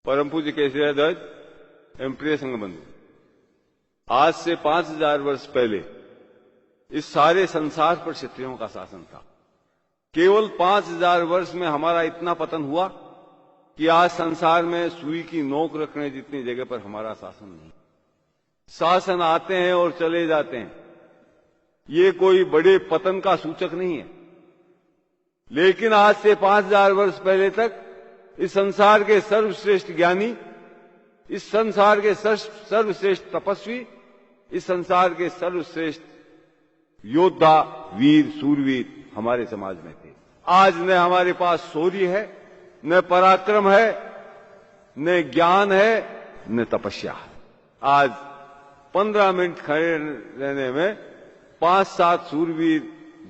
परम पूज्य केशवाचार्य एवं प्रिय संगबंधु, आज से 5000 वर्ष पहले इस सारे संसार पर क्षत्रियों का शासन था। केवल 5000 वर्ष में हमारा इतना पतन हुआ कि आज संसार में सुई की नोक रखने जितनी जगह पर हमारा शासन नहीं। शासन आते हैं और चले जाते हैं, ये कोई बड़े पतन का सूचक नहीं है। लेकिन आज से 5000 वर्ष पहले तक इस संसार के सर्वश्रेष्ठ ज्ञानी, इस संसार के सर्वश्रेष्ठ तपस्वी, इस संसार के सर्वश्रेष्ठ योद्धा, वीर, सूरवीर हमारे समाज में थे। आज न हमारे पास शौर्य है, न पराक्रम है, न ज्ञान है, न तपस्या है। आज 15 मिनट खड़े रहने में 5-7 सूरवीर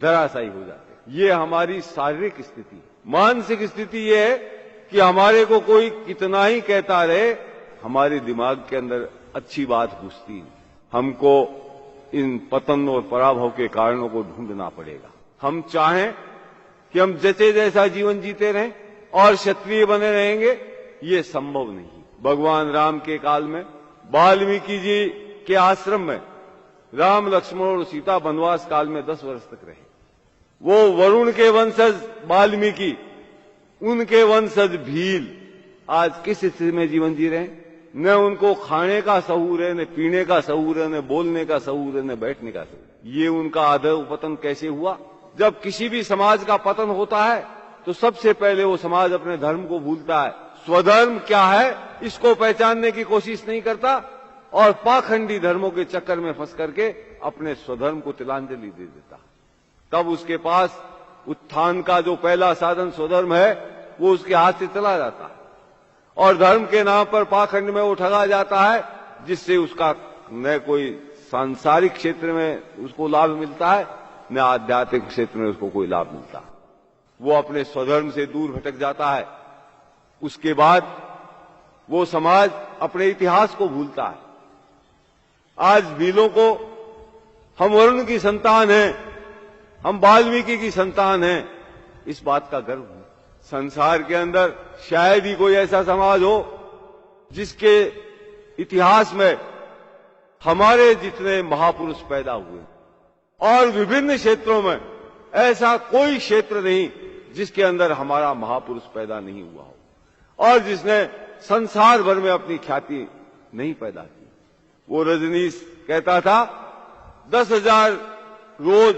धराशायी हो जाते हैं। ये हमारी शारीरिक स्थिति है। मानसिक स्थिति ये है कि हमारे को कोई कितना ही कहता रहे, हमारे दिमाग के अंदर अच्छी बात घुसती नहीं। हमको इन पतन और पराभव के कारणों को ढूंढना पड़ेगा। हम चाहें कि हम जैसे जैसा जीवन जीते रहें और क्षत्रिय बने रहेंगे, ये संभव नहीं। भगवान राम के काल में वाल्मीकि जी के आश्रम में राम, लक्ष्मण और सीता वनवास काल में 10 वर्ष तक रहे। वो वरुण के वंशज वाल्मीकि, उनके वंशज भील आज किस स्थिति में जीवन जी रहे हैं? न उनको खाने का सहूर है, न पीने का सहूर है, न बोलने का सहूर है, न बैठने का सहूर। ये उनका अधःपतन कैसे हुआ? जब किसी भी समाज का पतन होता है तो सबसे पहले वो समाज अपने धर्म को भूलता है। स्वधर्म क्या है इसको पहचानने की कोशिश नहीं करता और पाखंडी धर्मों के चक्कर में फंस करके अपने स्वधर्म को तिलांजलि दे देता। तब उसके पास उत्थान का जो पहला साधन स्वधर्म है वो उसके हाथ से चला जाता है और धर्म के नाम पर पाखंड में वो ठगा जाता है, जिससे उसका न कोई सांसारिक क्षेत्र में उसको लाभ मिलता है, न आध्यात्मिक क्षेत्र में उसको कोई लाभ मिलता है। वो अपने स्वधर्म से दूर भटक जाता है। उसके बाद वो समाज अपने इतिहास को भूलता है। आज भीलों को हम वरुण की संतान हैं, हम वाल्मीकि की संतान हैं, इस बात का गर्व है। संसार के अंदर शायद ही कोई ऐसा समाज हो जिसके इतिहास में हमारे जितने महापुरुष पैदा हुए, और विभिन्न क्षेत्रों में ऐसा कोई क्षेत्र नहीं जिसके अंदर हमारा महापुरुष पैदा नहीं हुआ हो और जिसने संसार भर में अपनी ख्याति नहीं पैदा की। वो रजनीश कहता था 10,000 रोज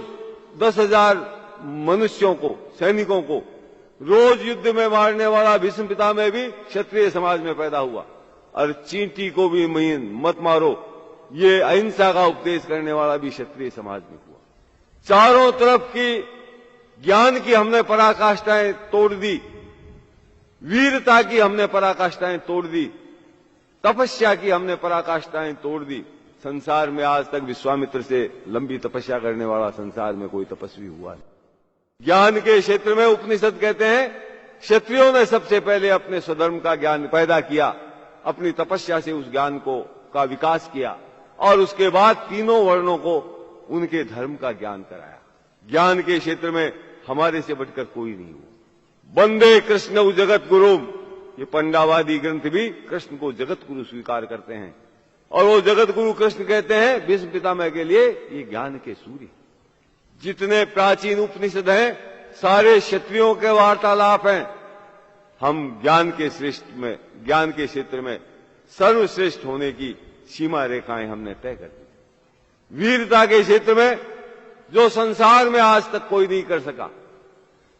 10,000 मनुष्यों को, सैनिकों को रोज युद्ध में मारने वाला भीष्म पितामह भी क्षत्रिय समाज में पैदा हुआ। और चींटी को भी मत मारो, ये अहिंसा का उपदेश करने वाला भी क्षत्रिय समाज में हुआ। चारों तरफ की ज्ञान की हमने पराकाष्ठाएं तोड़ दी, वीरता की हमने पराकाष्ठाएं तोड़ दी, तपस्या की हमने पराकाष्ठाएं तोड़ दी। संसार में आज तक विश्वामित्र से लंबी तपस्या करने वाला संसार में कोई तपस्वी हुआ नहीं। ज्ञान के क्षेत्र में उपनिषद कहते हैं क्षत्रियों ने सबसे पहले अपने स्वधर्म का ज्ञान पैदा किया, अपनी तपस्या से उस ज्ञान का विकास किया और उसके बाद तीनों वर्णों को उनके धर्म का ज्ञान कराया। ज्ञान के क्षेत्र में हमारे से बढ़कर कोई नहीं हुआ। वंदे कृष्ण जगत गुरु, ये पंडावादी ग्रंथ भी कृष्ण को जगत गुरु स्वीकार करते हैं और वो जगत गुरु कृष्ण कहते हैं भीष्म पितामह के लिए ये ज्ञान के सूर्य। जितने प्राचीन उपनिषद हैं सारे क्षत्रियों के वार्तालाप हैं। हम ज्ञान के क्षेत्र में सर्वश्रेष्ठ होने की सीमा रेखाएं हमने तय कर दी। वीरता के क्षेत्र में जो संसार में आज तक कोई नहीं कर सका,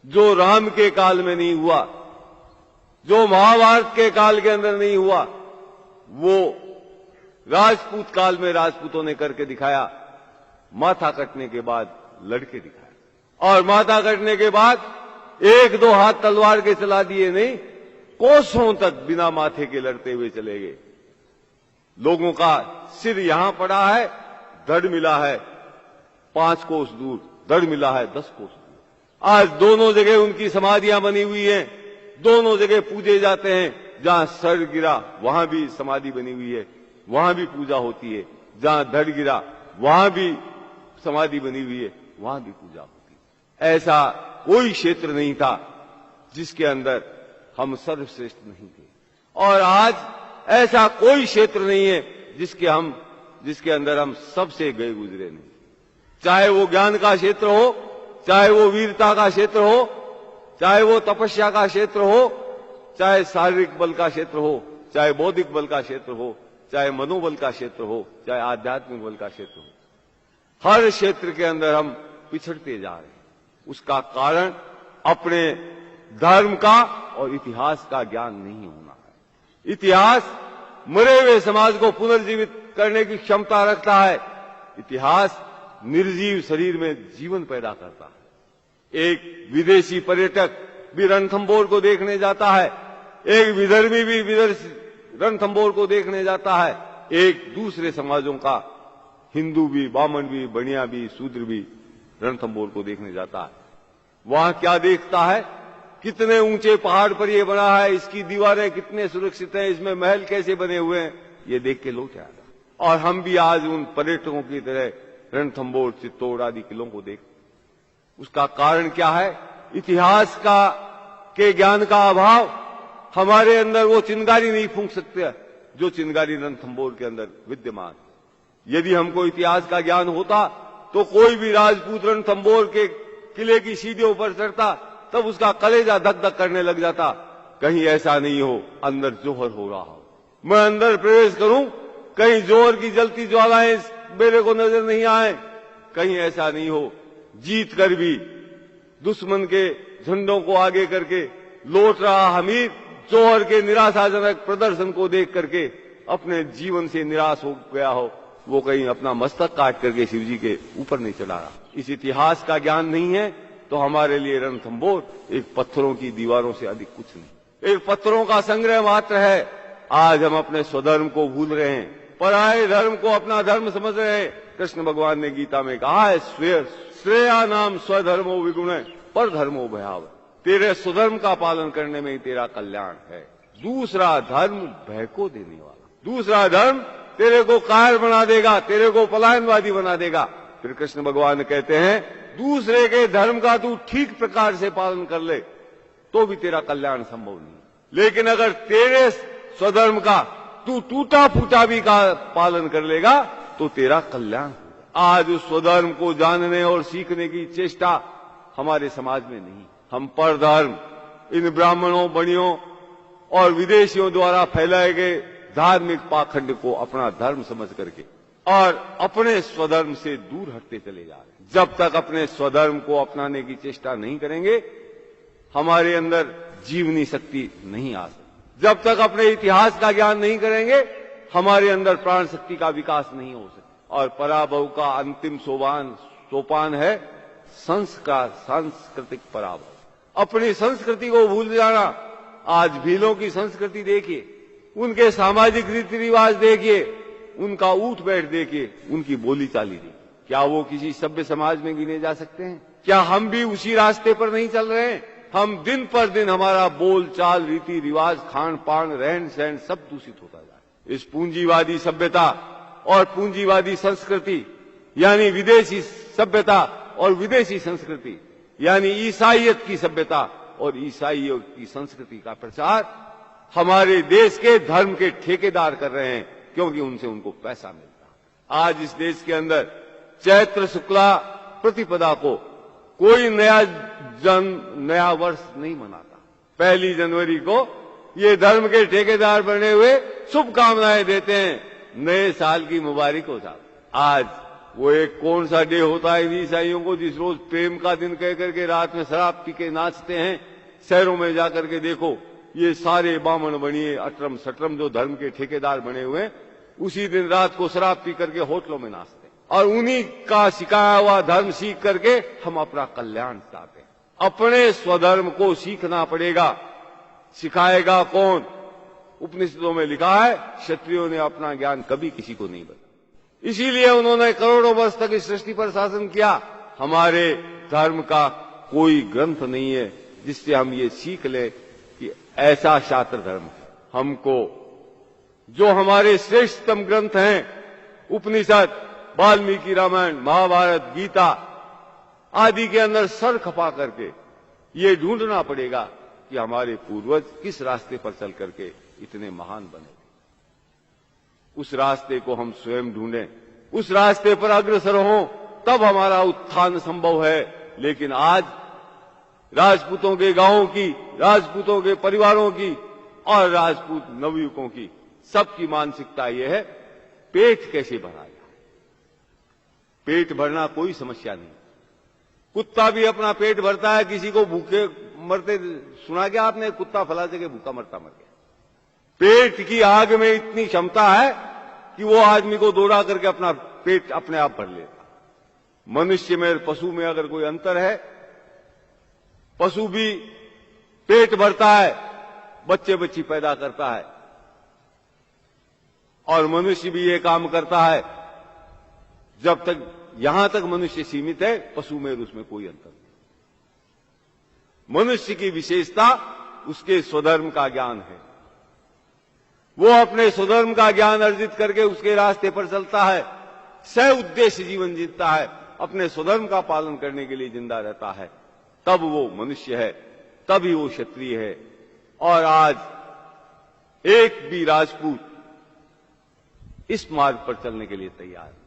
जो राम के काल में नहीं हुआ, जो महाभारत के काल के अंदर नहीं हुआ, वो राजपूत काल में राजपूतों ने करके दिखाया। माथा कटने के बाद लड़के दिखाए और माथा कटने के बाद 1-2 हाथ तलवार के चला दिए नहीं, कोसों तक बिना माथे के लड़ते हुए चले गए। लोगों का सिर यहां पड़ा है, धड़ मिला है 5 कोस दूर, धड़ मिला है 10 कोस दूर। आज दोनों जगह उनकी समाधियां बनी हुई हैं, दोनों जगह पूजे जाते हैं। जहां सर गिरा वहां भी समाधि बनी हुई है, वहां भी पूजा होती है। जहां धड़ गिरा वहां भी समाधि बनी हुई है, वहां भी पूजा होती है। ऐसा कोई क्षेत्र नहीं था जिसके अंदर हम सर्वश्रेष्ठ नहीं थे। और आज ऐसा कोई क्षेत्र नहीं है जिसके अंदर हम सबसे गए गुजरे नहीं। चाहे वो ज्ञान का क्षेत्र हो, चाहे वो वीरता का क्षेत्र हो, चाहे वो तपस्या का क्षेत्र हो, चाहे शारीरिक बल का क्षेत्र हो, चाहे बौद्धिक बल का क्षेत्र हो, चाहे मनोबल का क्षेत्र हो, चाहे आध्यात्मिक बल का क्षेत्र हो। हर क्षेत्र के अंदर हम पिछड़ते जा रहे हैं। उसका कारण अपने धर्म का और इतिहास का ज्ञान नहीं होना है। इतिहास मरे हुए समाज को पुनर्जीवित करने की क्षमता रखता है। इतिहास निर्जीव शरीर में जीवन पैदा करता है। एक विदेशी पर्यटक भी रणथंभौर को देखने जाता है, एक विधर्मी भी रणथंभौर को देखने जाता है, एक दूसरे समाजों का हिंदू भी, बामन भी, बनिया भी, शूद्र भी रणथंभौर को देखने जाता है। वहां क्या देखता है? कितने ऊंचे पहाड़ पर यह बना है, इसकी दीवारें कितने सुरक्षित हैं, इसमें महल कैसे बने हुए हैं, ये देख के लौट आएगा। और हम भी आज उन पर्यटकों की तरह रणथंभौर, चित्तौड़ आदि किलों को देख। उसका कारण क्या है? इतिहास के ज्ञान का अभाव। हमारे अंदर वो चिंगारी नहीं फूंक सकते जो चिंगारी रणथंभौर के अंदर विद्यमान। यदि हमको इतिहास का ज्ञान होता तो कोई भी राजपूत रणथंभौर के किले की सीढ़ियों पर चढ़ता, तब उसका कलेजा धक धक करने लग जाता। कहीं ऐसा नहीं हो अंदर जोहर हो रहा हो, मैं अंदर प्रवेश करूं, कहीं जोहर की जलती ज्वालाएं मेरे को नजर नहीं आए। कहीं ऐसा नहीं हो जीत कर भी दुश्मन के झंडों को आगे करके लौट रहा हमीर जोहर के निराशाजनक प्रदर्शन को देख करके अपने जीवन से निराश हो गया हो, वो कहीं अपना मस्तक काट करके शिव जी के ऊपर नहीं चढ़ा रहा। इस इतिहास का ज्ञान नहीं है तो हमारे लिए रणथंभौर एक पत्थरों की दीवारों से अधिक कुछ नहीं, एक पत्थरों का संग्रह मात्र है। आज हम अपने स्वधर्म को भूल रहे हैं, पराये धर्म को अपना धर्म समझ रहे हैं। कृष्ण भगवान ने गीता में कहा है, श्रेया नाम स्वधर्मो विगुण पर धर्मो भयाव। तेरे स्वधर्म का पालन करने में ही तेरा कल्याण है। दूसरा धर्म भय को देने वाला, दूसरा धर्म तेरे को कायर बना देगा, तेरे को पलायनवादी बना देगा। फिर कृष्ण भगवान कहते हैं, दूसरे के धर्म का तू ठीक प्रकार से पालन कर ले तो भी तेरा कल्याण संभव नहीं। लेकिन अगर तेरे स्वधर्म का तू टूटा फूटा भी का पालन कर लेगा तो तेरा कल्याण होगा। आज उस स्वधर्म को जानने और सीखने की चेष्टा हमारे समाज में नहीं। हम परधर्म, इन ब्राह्मणों, बनियों और विदेशियों द्वारा फैलाए गए धार्मिक पाखंड को अपना धर्म समझ करके और अपने स्वधर्म से दूर हटते चले जा रहे हैं। जब तक अपने स्वधर्म को अपनाने की चेष्टा नहीं करेंगे, हमारे अंदर जीवनी शक्ति नहीं आ सकती। जब तक अपने इतिहास का ज्ञान नहीं करेंगे, हमारे अंदर प्राण शक्ति का विकास नहीं हो सकता। और पराभव का अंतिम सोपान है संस्कार, सांस्कृतिक पराभव। अपनी संस्कृति को भूल जाना। आज भीलों की संस्कृति देखिए, उनके सामाजिक रीति रिवाज देखिए, उनका उठ बैठ देखिए, उनकी बोली चाली देखिए। क्या वो किसी सभ्य समाज में गिने जा सकते हैं? क्या हम भी उसी रास्ते पर नहीं चल रहे हैं? हम दिन पर दिन हमारा बोल चाल, रीति रिवाज, खान पान, रहन सहन सब दूषित होता जा रहा है। इस पूंजीवादी सभ्यता और पूंजीवादी संस्कृति यानी विदेशी सभ्यता और विदेशी संस्कृति यानी ईसाईयत की सभ्यता और ईसाइयों की संस्कृति का प्रचार हमारे देश के धर्म के ठेकेदार कर रहे हैं, क्योंकि उनसे उनको पैसा मिलता है। आज इस देश के अंदर चैत्र शुक्ला प्रतिपदा को कोई नया वर्ष नहीं मनाता। 1 जनवरी को ये धर्म के ठेकेदार बने हुए शुभकामनाएं देते हैं, नए साल की मुबारक हो साहब। आज वो एक कौन सा डे होता है ईसाइयों को, जिस रोज प्रेम का दिन कह करके रात में शराब पी के नाचते हैं। शहरों में जाकर के देखो, ये सारे बामन बनिए अटरम सटरम जो धर्म के ठेकेदार बने हुए, उसी दिन रात को शराब पी करके होटलों में नाचते हैं। और उन्हीं का सिखाया हुआ धर्म सीख करके हम अपना कल्याण चाहते हैं। अपने स्वधर्म को सीखना पड़ेगा। सिखाएगा कौन? उपनिषदों में लिखा है, क्षत्रियों ने अपना ज्ञान कभी किसी को नहीं बताया, इसीलिए उन्होंने करोड़ों वर्ष तक इस सृष्टि पर शासन किया। हमारे धर्म का कोई ग्रंथ नहीं है जिससे हम ये सीख ले कि ऐसा शास्त्र धर्म है। हमको जो हमारे श्रेष्ठतम ग्रंथ हैं, उपनिषद, वाल्मीकि रामायण, महाभारत, गीता आदि के अंदर सर खपा करके ये ढूंढना पड़ेगा कि हमारे पूर्वज किस रास्ते पर चल करके इतने महान बने। उस रास्ते को हम स्वयं ढूंढें, उस रास्ते पर अग्रसर हों, तब हमारा उत्थान संभव है। लेकिन आज राजपूतों के गांवों की, राजपूतों के परिवारों की और राजपूत नवयुवकों की सबकी मानसिकता यह है, पेट कैसे भरा जाए। पेट भरना कोई समस्या नहीं। कुत्ता भी अपना पेट भरता है, किसी को भूखे मरते सुना क्या आपने? कुत्ता फला जगह भूखा मरता मर गया। पेट की आग में इतनी क्षमता है कि वो आदमी को दौड़ा करके अपना पेट अपने आप भर लेता। मनुष्य में और पशु में अगर कोई अंतर है, पशु भी पेट भरता है, बच्चे बच्ची पैदा करता है, और मनुष्य भी ये काम करता है। जब तक यहां तक मनुष्य सीमित है, पशु में उसमें कोई अंतर नहीं। मनुष्य की विशेषता उसके स्वधर्म का ज्ञान है। वो अपने स्वधर्म का ज्ञान अर्जित करके उसके रास्ते पर चलता है, सह उद्देश्य जीवन जीता है, अपने स्वधर्म का पालन करने के लिए जिंदा रहता है, तब वो मनुष्य है, तभी वो क्षत्रिय है। और आज एक भी राजपूत इस मार्ग पर चलने के लिए तैयार है।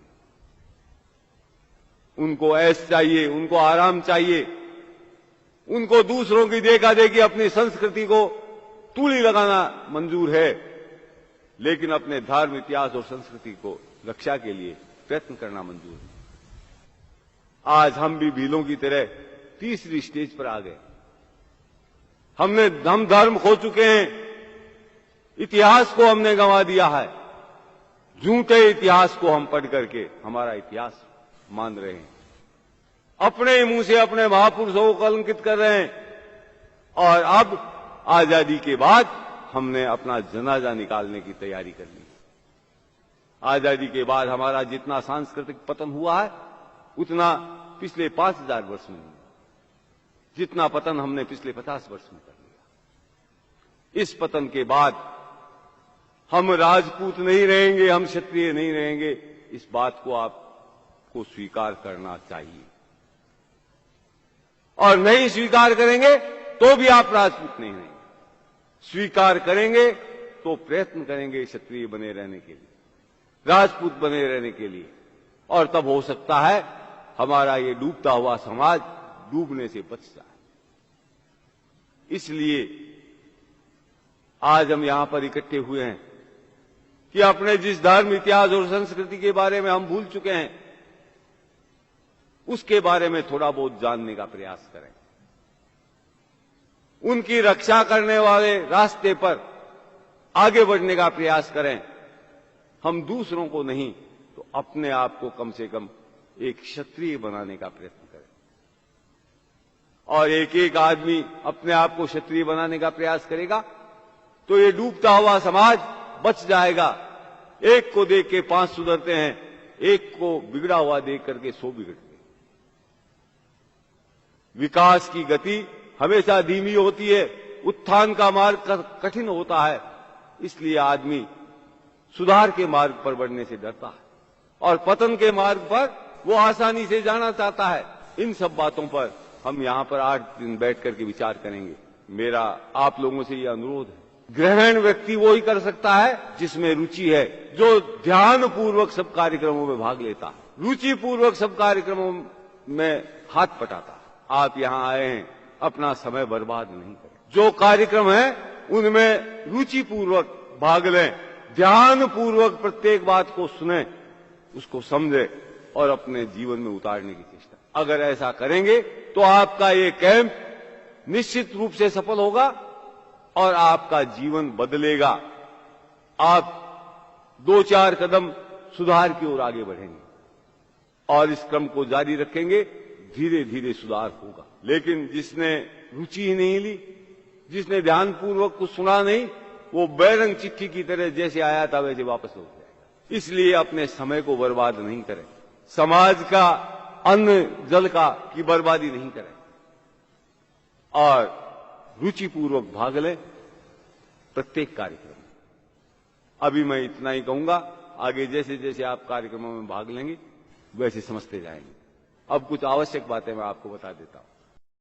उनको ऐश चाहिए, उनको आराम चाहिए, उनको दूसरों की देखा देखी अपनी संस्कृति को तूली लगाना मंजूर है, लेकिन अपने धर्म, इतिहास और संस्कृति को रक्षा के लिए प्रयत्न करना मंजूर है। आज हम भी भीलों की तरह तीसरी स्टेज पर आ गए। हम धर्म खो चुके हैं, इतिहास को हमने गंवा दिया है। झूठे इतिहास को हम पढ़ करके हमारा इतिहास मान रहे हैं, अपने मुंह से अपने महापुरुषों को कलंकित कर रहे हैं। और अब आजादी के बाद हमने अपना जनाजा निकालने की तैयारी कर ली। आजादी के बाद हमारा जितना सांस्कृतिक पतन हुआ है, उतना पिछले 5000 वर्ष में नहीं, जितना पतन हमने पिछले 50 वर्ष में कर लिया। इस पतन के बाद हम राजपूत नहीं रहेंगे, हम क्षत्रिय नहीं रहेंगे, इस बात को आपको स्वीकार करना चाहिए। और नहीं स्वीकार करेंगे तो भी आप राजपूत नहीं रहेंगे। स्वीकार करेंगे तो प्रयत्न करेंगे क्षत्रिय बने रहने के लिए, राजपूत बने रहने के लिए, और तब हो सकता है हमारा ये डूबता हुआ समाज डूबने से बच जाए। इसलिए आज हम यहां पर इकट्ठे हुए हैं कि अपने जिस धर्म, इतिहास और संस्कृति के बारे में हम भूल चुके हैं, उसके बारे में थोड़ा बहुत जानने का प्रयास करें। उनकी रक्षा करने वाले रास्ते पर आगे बढ़ने का प्रयास करें। हम दूसरों को नहीं तो अपने आप को कम से कम एक क्षत्रिय बनाने का प्रयत्न करें। और एक एक आदमी अपने आप को क्षत्रिय बनाने का प्रयास करेगा तो ये डूबता हुआ समाज बच जाएगा। एक को देख के 5 सुधरते हैं, एक को बिगड़ा हुआ देख करके 100 बिगड़ते हैं। विकास की गति हमेशा धीमी होती है, उत्थान का मार्ग कठिन होता है, इसलिए आदमी सुधार के मार्ग पर बढ़ने से डरता है और पतन के मार्ग पर वो आसानी से जाना चाहता है। इन सब बातों पर हम यहां पर 8 दिन बैठ करके विचार करेंगे। मेरा आप लोगों से यह अनुरोध है, ग्रहण व्यक्ति वो ही कर सकता है जिसमें रुचि है, जो ध्यान पूर्वक सब कार्यक्रमों में भाग लेता है, रुचि पूर्वक सब कार्यक्रमों में हाथ पटाता है। आप यहां आए हैं, अपना समय बर्बाद नहीं करें। जो कार्यक्रम है उनमें रुचि पूर्वक भाग लें, ध्यान पूर्वक प्रत्येक बात को सुने, उसको समझे और अपने जीवन में उतारने की चेष्टा। अगर ऐसा करेंगे तो आपका ये कैंप निश्चित रूप से सफल होगा और आपका जीवन बदलेगा। आप 2-4 कदम सुधार की ओर आगे बढ़ेंगे और इस क्रम को जारी रखेंगे, धीरे धीरे सुधार होगा। लेकिन जिसने रुचि ही नहीं ली, जिसने ध्यानपूर्वक कुछ सुना नहीं, वो बैरंग चिट्ठी की तरह जैसे आया था वैसे वापस लौट जाएगा। इसलिए अपने समय को बर्बाद नहीं करें, समाज का अन्न जल का की बर्बादी नहीं करें और रुचिपूर्वक भाग लें प्रत्येक कार्यक्रम में। अभी मैं इतना ही कहूंगा, आगे जैसे जैसे आप कार्यक्रमों में भाग लेंगे वैसे समझते जाएंगे। अब कुछ आवश्यक बातें मैं आपको बता देता हूं।